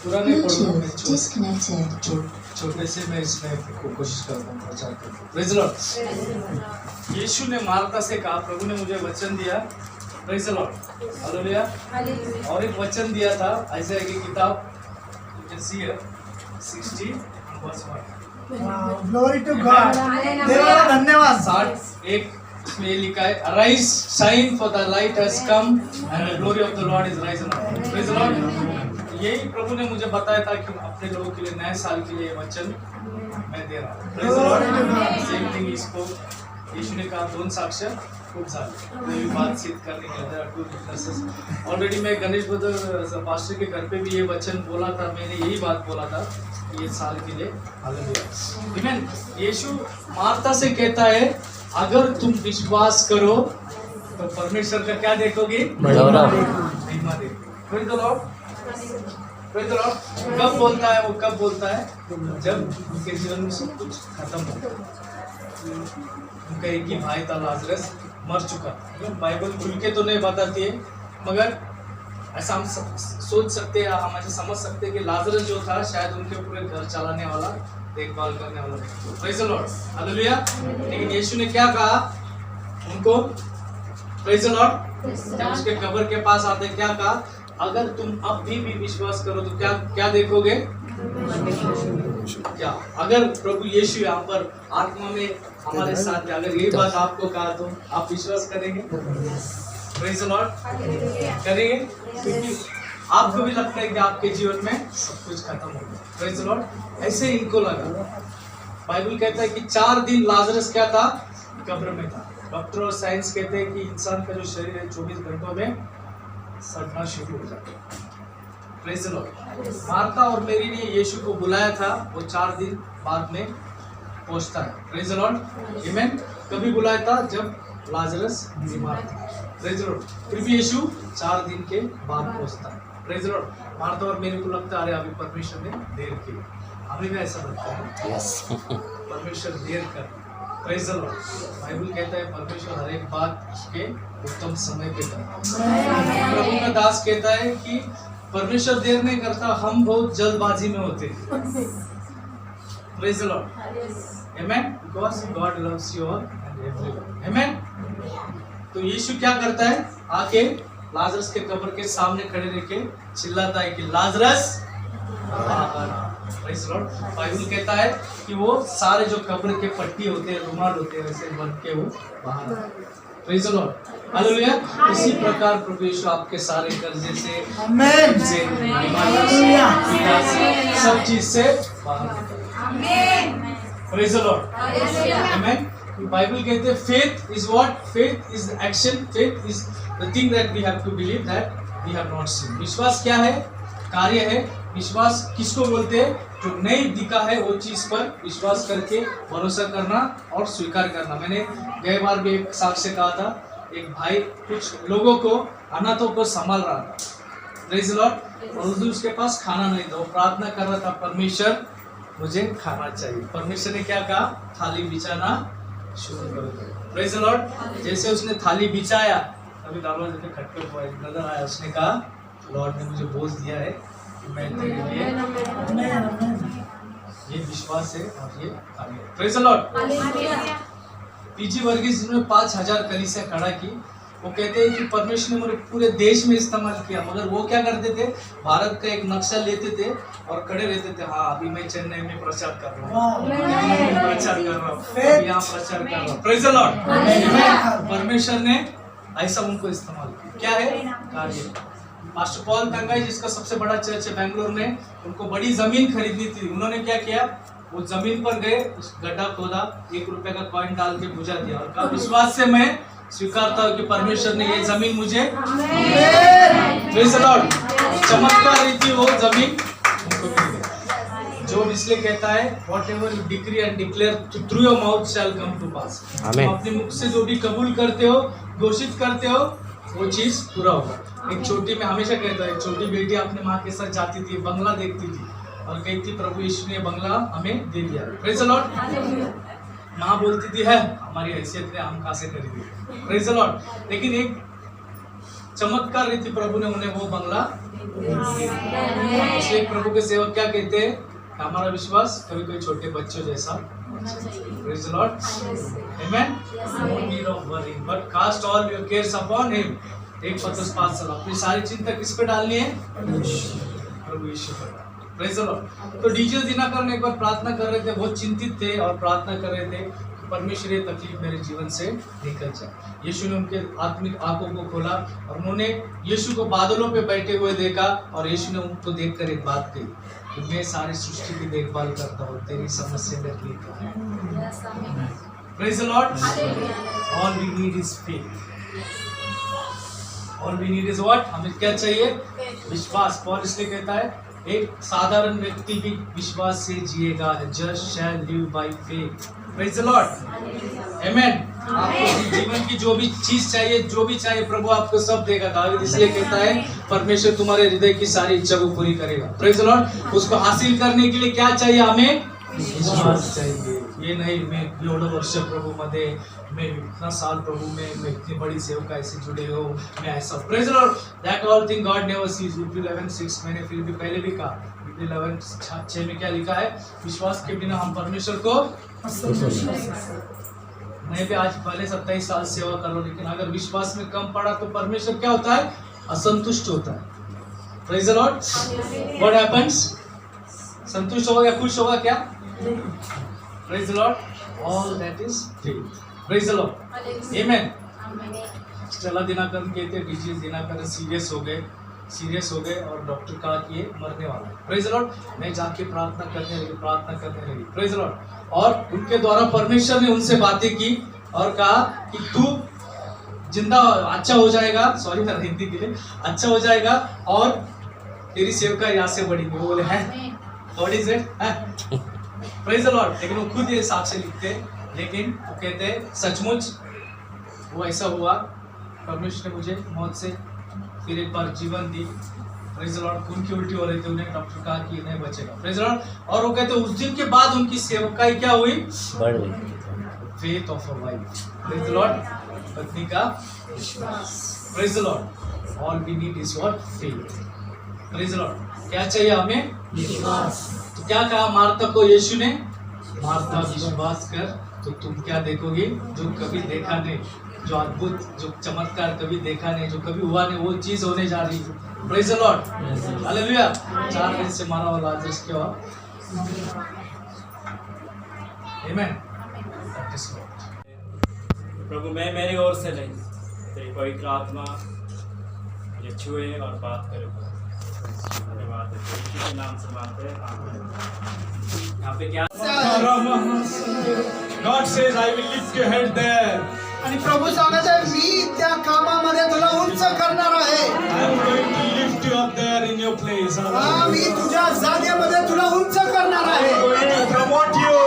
पुराने पढ़ूंगा मैं disconnected. छोटे से मैं इसमें कोशिश करता हूँ प्रचार करता हूँ। Praise the Lord. यीशु ने मार्था से कहा, प्रभु ने मुझे वचन दिया, प्रेज़ द लॉर्ड, हालेलुया। और एक वचन दिया था आइज़ाया की किताब, you can see here 60 verse 1। Wow, glory to God. देवाला धन्यवाद। 61 इसमें ये लिखा है, arise shine for the light has come and the glory of the Lord is Ryzen up. Praise the Lord. यही प्रभु ने मुझे बताया था कि अपने लोगों के लिए नए साल के लिए ये वचन मैं दे रहा हूँ। Praise the Lord. Same thing इसको यीशु ने कहा, 2 साक्ष्य खूब झाले, कोई बातचीत करने के लिए 2 विटनेसेस। ऑलरेडी मैं गणेश ब्रदर पास्टर के घर पे भी ये वचन बोला था, मैंने यही बात बोला था ये साल के लिए। हालेलुया। आमीन। यीशु मार्था से कहता है, अगर तुम विश्वास करो तो परमेश्वर का क्या देखोगे? महिमा देखोगे। Praise the Lord. Praise the Lord. कब बोलता है वो? कब बोलता है? जब उनके जीवन में सब कुछ खत्म हो। उनका एक ही भाई था लाजरस, मर चुका। बाइबल खुल के तो नहीं बताती है, मगर ऐसा हम सोच सकते हैं, हम ऐसे समझ सकते हैं कि लाजरस जो था शायद उनके पूरे घर चलाने वाला, देखभाल करने वाला। Praise the lord, hallelujah. लेकिन यीशु ने क्या कहा उनको? Praise the Lord. जब उसके कब्र के पास आते क्या कहा? अगर तुम अब भी विश्वास करो तो क्या क्या देखोगे? क्या? अगर प्रभु यीशु यहाँ पर आत्मा में हमारे साथ है, अगर यही बात आपको कहा तो आप विश्वास करेंगे? प्रेज़ द लॉर्ड, करेंगे? क्योंकि आपको भी लगता है कि आपके जीवन में सब कुछ खत्म हो गया। Praise the Lord. ऐसे इनको लगा। बाइबल कहता है कि 4 दिन लाजरस क्या था? कब्र में था। डॉक्टर और साइंस कहते हैं कि इंसान का जो शरीर है 24 घंटों में सड़ना शुरू हो जाता है। Praise the Lord. मार्था और मेरी ने यीशु को बुलाया था, वो 4 दिन बाद में पहुंचता है। प्रेज़ द लॉर्ड, आमीन। कभी बुलाया था? जब लाजरस बीमार था। Praise the Lord. फिर भी यीशु 4 दिन के बाद पहुंचता है। Praise the Lord. मार्था और मेरे को लगता है, अरे अभी परमेश्वर ने देर की। हमें भी ऐसा लगता है, परमेश्वर देर कर। Praise the lord. बाइबल कहता है परमेश्वर हर एक बात उसके उत्तम समय पे करता है। प्रभु का दास कहता है कि परमेश्वर देर नहीं करता, हम बहुत जल्दबाजी में होते हैं। Praise the lord, amen. Because God loves you all and everyone, amen. तो यीशु क्या करता है? आके लाजरस के कब्र के सामने खड़े रह के चिल्लाता है कि लाजरस बाहर आ। Praise the lord. बाइबल कहता है कि वो सारे जो कब्र के पट्टी होते हैं, रुमाल होते हैं, वैसे बन के वो बाहर आ। Praise the lord, hallelujah. इसी प्रकार प्रभु यीशु आपके सारे कर्जे से, आमेन, से, हालेलुया, सब चीज से बाहर निकले। Amen. Praise the lord, amen. Bible कहते हैं faith is what? Faith is action. Faith is the thing that we have to believe that we have not seen. विश्वास क्या है? कार्य है। विश्वास किसको बोलते हैं? जो नहीं दिखा है वो चीज पर विश्वास करके भरोसा करना और स्वीकार करना। मैंने गए बार भी एक साक्ष्य कहा था, एक भाई कुछ लोगों को, अनाथों को संभाल रहा था। Praise the Lord. और उस दिन उसके पास खाना नहीं था, वो प्रार्थना कर रहा था, परमेश्वर मुझे खाना चाहिए। परमेश्वर ने क्या कहा? थाली बिछाना शुरू कर दिया। Praise the Lord. जैसे उसने थाली बिछाया, अभी दरवाजे पे खटखट हुआ, नजर आया, उसने कहा लॉर्ड ने मुझे बोझ दिया है कि मैं तेरे लिए, ये विश्वास है और ये कार्य है। Praise the Lord. PG Varghese जिन्होंने 5000 कलीसिया खड़ा की, वो कहते हैं कि परमेश्वर ने मुझे पूरे देश में इस्तेमाल किया, मगर वो क्या करते थे? भारत का एक नक्शा लेते थे और खड़े रहते थे, हाँ अभी मैं चेन्नई में प्रचार कर रहा हूँ, प्रचार कर रहा हूँ, यहाँ प्रचार कर रहा हूँ। Praise the Lord. परमेश्वर ने ऐसा उनको इस्तेमाल किया। क्या है? कार्य। मास्टर पॉल तंगाई, जिसका सबसे बड़ा चर्च है बेंगलोर में, उनको बड़ी जमीन खरीदनी थी। उन्होंने क्या किया? वो जमीन पर गए, उस गड्ढा खोदा, 1 रुपए का कॉइन डाल के बुझा दिया और कहा विश्वास से मैं स्वीकारता हूँ कि परमेश्वर ने ये जमीन मुझे, प्रेज़ द लॉर्ड, चमत्कार रीति वो जमीन उनको मिल गई। जो इसलिए कहता है whatever you decree and declare through your mouth shall come to pass। अपने मुख से जो भी कबूल करते हो, घोषित करते हो, वो चीज पूरा होगा। एक छोटी, मैं हमेशा कहता हूँ, एक छोटी बेटी अपने माँ के साथ जाती थी, बंगला देखती थी और कहती थी प्रभु यीशु ने बंगला हमें दे दिया। Praise the Lord. माँ बोलती थी है हमारी हैसियत ने हम कहाँ से खरीदे। Praise the Lord. लेकिन एक चमत्कार रीति प्रभु ने उन्हें वो बंगला इसलिए प्रभु के सेवक क्या कहते हैं? हमारा विश्वास कभी कोई छोटे बच्चों जैसा। Praise the Lord. Amen. No need of worrying, but cast all your cares upon Him. 1 Petrus 5:7 अपनी सारी चिंता किस पे डालनी है? प्रभु यीशु पर। Praise the Lord. तो डीजे दिनाकर ने एक बार प्रार्थना कर रहे थे, बहुत चिंतित थे और प्रार्थना कर रहे थे कि परमेश्वर ये तकलीफ मेरे जीवन से निकल जाए। यीशु ने उनके आत्मिक आंखों को खोला और उन्होंने यीशु को बादलों पे बैठे हुए देखा और यीशु ने उनको देखकर एक बात कही कि मैं सारी सृष्टि की देखभाल करता हूँ, तेरी समस्या मेरे लिए क्या है? Praise the Lord. All we need is faith. All we need is what? हमें क्या चाहिए? विश्वास। पौल इसलिए कहता है एक साधारण व्यक्ति भी विश्वास से जिएगा। Just shall live by faith. Praise the Lord. Amen. आपको जीवन की जो भी चीज चाहिए, जो भी चाहिए, प्रभु आपको सब देगा। दाऊद इसलिए कहता है परमेश्वर तुम्हारे हृदय की सारी इच्छा को पूरी करेगा। Praise the Lord. उसको हासिल करने के लिए क्या चाहिए? हमें विश्वास चाहिए। ये नहीं मैं एवढं वर्ष प्रभु मध्ये, मैं इतना साल प्रभु में, मैं इतनी बड़ी सेवकाई से जुड़े हो, मैं ऐसा। Praise the Lord. That all thing God never sees. Hebrews 11:6 मैंने फिर भी पहले भी कहा। Hebrews 11:6 में क्या लिखा है? विश्वास के बिना हम परमेश्वर को मैं भी आज पहले 27 साल सेवा कर रहा हूँ, लेकिन अगर विश्वास में कम पड़ा तो परमेश्वर क्या होता है? असंतुष्ट होता है। Praise the Lord. What happens? संतुष्ट होगा या खुश होगा क्या? Praise the Lord. All that is faith. Praise the Lord. Amen. चला दिनाकर कहते हैं डीजे दिनाकर सीरियस हो गए और डॉक्टर कहा कि ये मरने वाला है। Praise the Lord. मैं जाके प्रार्थना करने लगी। Praise the Lord. और उनके द्वारा परमेश्वर ने उनसे बातें की और कहा कि तू जिंदा अच्छा हो जाएगा। सॉरी मैं हिंदी के लिए, अच्छा हो जाएगा और तेरी सेवका यहाँ से बढ़ेगी। वो बोले है what is it? Praise the Lord. लेकिन वो खुद ये हिसाब से लिखते हैं, लेकिन वो कहते हैं सचमुच वो ऐसा हुआ। परमेश्वर ने मुझे मौत से फिर एक बार जीवन दी। Praise the Lord. खून की उल्टी हो रही थी, उन्हें डॉक्टर कहा कि नहीं बचेगा। Praise the Lord. और वो कहते हैं उस दिन के बाद उनकी सेवकाई क्या हुई? बढ़ गई। Faith of a wife. Praise the Lord. पत्नी का विश्वास। Praise the Lord. All we need is what? Faith. Praise the Lord. क्या चाहिए हमें? विश्वास। तो क्या कहा मार्था को यीशु ने? मार्था विश्वास कर तो तुम क्या देखोगे? जो कभी देखा नहीं, जो अद्भुत, जो चमत्कार कभी देखा नहीं, जो कभी हुआ नहीं, वो चीज होने जा रही है। Praise the Lord. हालेलुया। 4 दिन से मारा हुआ लाजरस क्या हुआ? Amen. That is Lord. प्रभु मैं मेरी ओर से नहीं, तेरी पवित्र आत्मा ये छुए और बात करे। धन्यवाद है, यीशु के नाम से मांगते हैं, आमीन। यहाँ पे क्या? God says, I will lift your head there. आणि प्रभु सांगत आहे मी त्या कामामध्ये तुला उंच करणार आहे। I am going to lift you up there in your place. मी तुझ्या जागेमध्ये तुला उंच करणार आहे। I am going to promote you.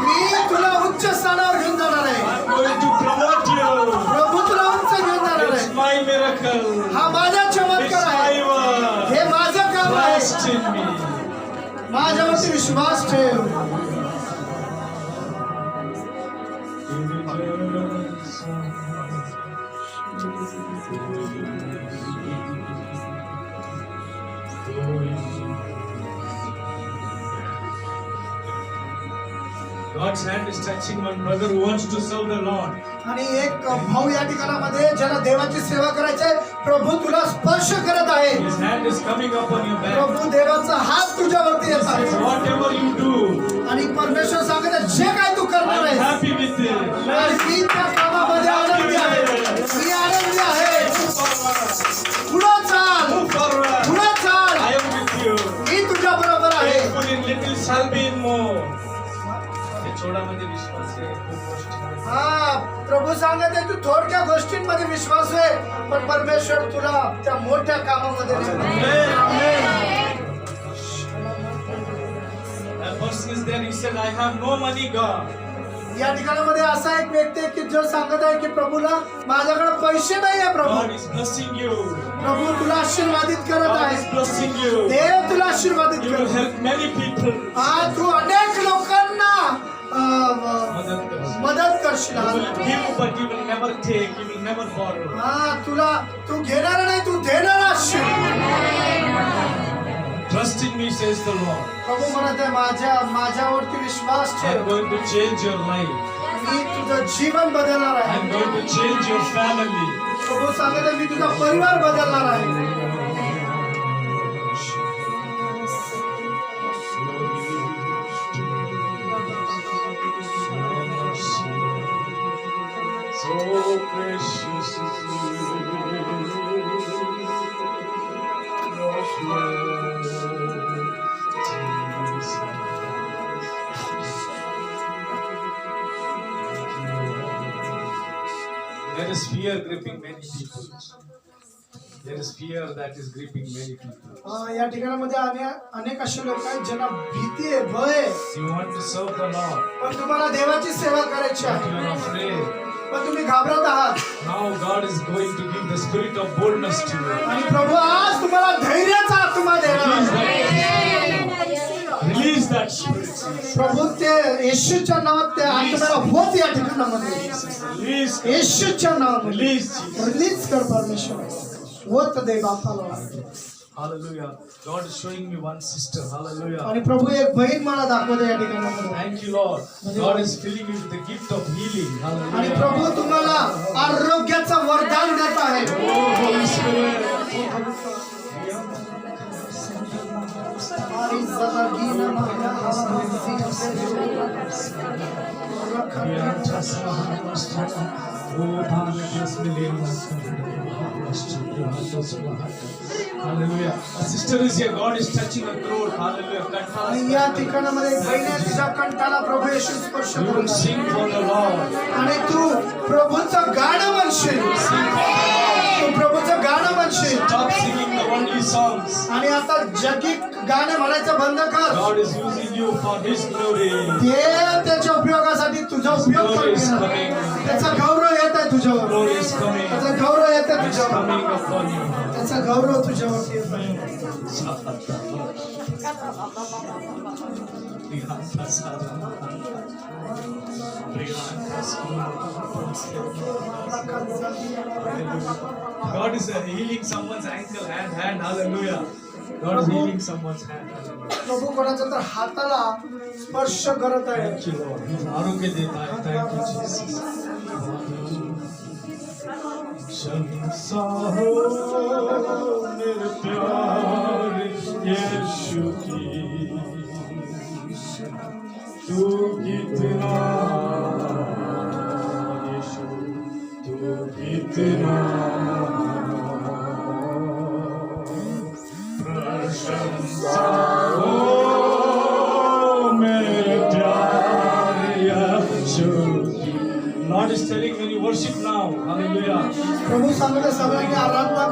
मी तुला उच्च स्थानावर घेऊन जाणार आहे। I am going to promote you. प्रभु तुला उंच घेऊन जाणार It's आहे। my miracle. हा माझा It's चमत्कार आहे। my work. हे माझं काम आहे। Trust in me. माझ्यावरती विश्वास ठेव। God's hand is touching one brother who wants to serve the Lord. आणि एक भाऊ या ठिकाणामध्ये ज्याला देवाची सेवा करायची आहे, प्रभु तुला स्पर्श करत आहे। His hand is coming upon your back. प्रभु देवाचा हात तुझ्यावरती येत आहे। Whatever you do, आणि परमेश्वर सांगत आहे जे काय तू करणार I'm आहेस, happy with it. आणि मी त्या कामामध्ये आनंदी आहे। मी आनंदी आहे। पुढे चाल, Move forward. पुढे चाल। I am with you. मी तुझ्या बरोबर आहे। Faithful in little shall be in more. हे छोडामध्ये विश्वास आहे, खूप गोष्टी आहेत. हा प्रभु सांगत आहे तू थोडक्या गोष्टींमध्ये विश्वास आहे, पण परमेश्वर तुला त्या मोठ्या कामामध्ये That person is there. He said, I have no money, God. या ठिकाणामध्ये असा एक व्यक्ती आहे की जो सांगत आहे की प्रभूला माझ्याकडे पैसे नाही आहे। प्रभू God is blessing you. प्रभू तुला आशीर्वादित करत God आहे। is blessing you. देव तुला आशीर्वादित You will करत आहे। help many people. तू अनेक लोकांना मदत करशील. You will give, but you will never take. You will never borrow. तू घेणार नाही, तू देणार असशील. Trust in me, says the Lord. प्रभू म्हणत आहे माझ्यावरती विश्वास I'm ठेव. going to change your life. मी तुझं जीवन बदलणार आहे. I'm going to change your family. प्रभू सांगत आहे मी तुझा परिवार बदलणार आहे. So precious is There is fear gripping many people. There is fear that is gripping many people. या ठिकाणामध्ये अनेक असे लोक आहेत ज्यांना भीती आहे, भय आहे. You want to serve the Lord, पण तुम्हाला देवाची सेवा करायची but आहे, you are afraid. पण तुम्ही घाबरत आहात. Now God is going to give the spirit of boldness to you. आणि प्रभू आज तुम्हाला धैर्याचा आत्मा देणार आहे. Release that spirit. प्रभू ते येशूच्या नावात ते आत्म्याला होत या ठिकाणामध्ये. Release. येशूच्या नावामध्ये Release. Jesus. रिलीज कर परमेश्वर. होत दे बापाला. Hallelujah. God is showing me one sister. Hallelujah. आणि प्रभू एक बहीण मला दाखवते या ठिकाणामध्ये. Thank you, Lord. God is filling you with the gift of healing. आणि Hallelujah. प्रभू तुम्हाला आरोग्याचं वरदान देत आहे. Oh, Holy Spirit. Hallelujah. A sister is here. God is touching her throat. Hallelujah. आणि या ठिकाणामध्ये एक बहीण आहे, तिच्या कंठाला प्रभू येशू स्पर्श You will करून. sing for the Lord. आणि तू प्रभूचं गाणं म्हणशील. तू प्रभूचं गाणं म्हणशील. Stop singing the worldly songs. आणि आता जगी गाणे म्हणायचं बंद कर. God is using you for His glory. ते त्याच्या उपयोगासाठी तुझा उपयोग Glory is करणार. coming. त्याचा गौरव येत आहे तुझ्यावर. Glory is coming. त्याचा गौरव येत आहे It's तुझ्यावर. coming upon you. त्याचा गौरव तुझ्यावरती येत आहे. God is healing someone's ankle and hand. Hallelujah. God is healing someone's hand. Hallelujah. प्रभू कोणाच्या तर हाताला स्पर्श करत आहे. Thank you, Lord. आरोग्य देता है. Thank you, Jesus. शंसा हो मेरे प्यारे यीशु की, तू कितना यीशु, तू कितना प्रशंसा हो मेरे प्यारे यीशु की. Lord is telling when you worship now, hallelujah. प्रभू सांगत आहे सगळ्यांनी आराधना